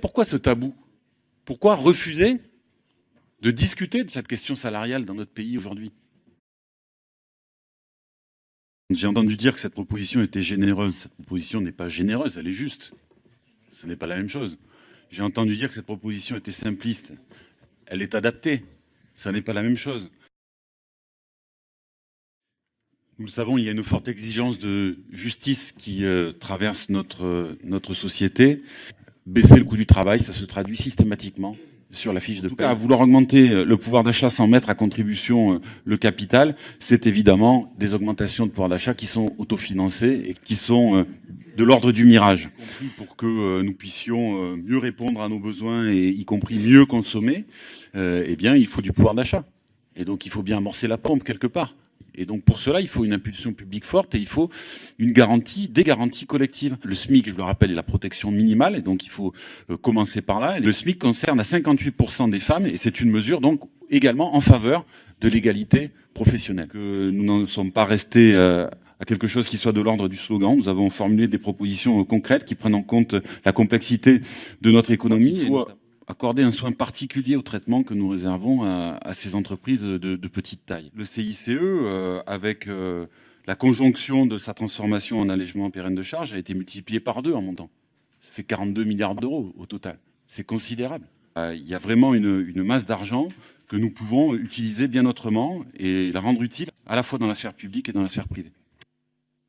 Pourquoi ce tabou? Pourquoi refuser de discuter de cette question salariale dans notre pays aujourd'hui? J'ai entendu dire que cette proposition était généreuse. Cette proposition n'est pas généreuse, elle est juste. Ce n'est pas la même chose. J'ai entendu dire que cette proposition était simpliste. Elle est adaptée. Ça n'est pas la même chose. Nous le savons, il y a une forte exigence de justice qui traverse notre société. Baisser le coût du travail, ça se traduit systématiquement sur la fiche de paie. À vouloir augmenter le pouvoir d'achat sans mettre à contribution le capital, c'est évidemment des augmentations de pouvoir d'achat qui sont autofinancées et qui sont de l'ordre du mirage. Pour que nous puissions mieux répondre à nos besoins et y compris mieux consommer, eh bien, il faut du pouvoir d'achat. Et donc, il faut bien amorcer la pompe quelque part. Et donc pour cela, il faut une impulsion publique forte et il faut une garantie, des garanties collectives. Le SMIC, je le rappelle, est la protection minimale et donc il faut commencer par là. Le SMIC concerne à 58% des femmes et c'est une mesure donc également en faveur de l'égalité professionnelle. Que nous n'en sommes pas restés à quelque chose qui soit de l'ordre du slogan. Nous avons formulé des propositions concrètes qui prennent en compte la complexité de notre économie. Il faut accorder un soin particulier au traitement que nous réservons à ces entreprises de petite taille. Le CICE, avec la conjonction de sa transformation en allègement pérenne de charges, a été multiplié par 2 en montant. Ça fait 42 milliards d'euros au total. C'est considérable. Il y a vraiment une masse d'argent que nous pouvons utiliser bien autrement et la rendre utile à la fois dans la sphère publique et dans la sphère privée.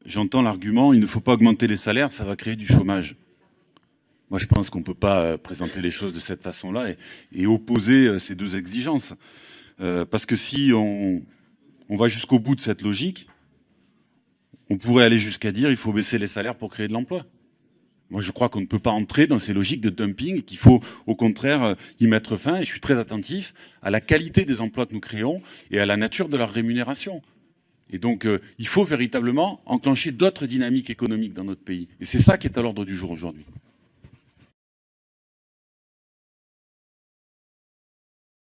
J'entends l'argument, il ne faut pas augmenter les salaires, ça va créer du chômage. Moi, je pense qu'on ne peut pas présenter les choses de cette façon-là et opposer ces deux exigences. Parce que si on va jusqu'au bout de cette logique, on pourrait aller jusqu'à dire qu'il faut baisser les salaires pour créer de l'emploi. Moi, je crois qu'on ne peut pas entrer dans ces logiques de dumping et qu'il faut, au contraire, y mettre fin. Et je suis très attentif à la qualité des emplois que nous créons et à la nature de leur rémunération. Et donc, il faut véritablement enclencher d'autres dynamiques économiques dans notre pays. Et c'est ça qui est à l'ordre du jour aujourd'hui.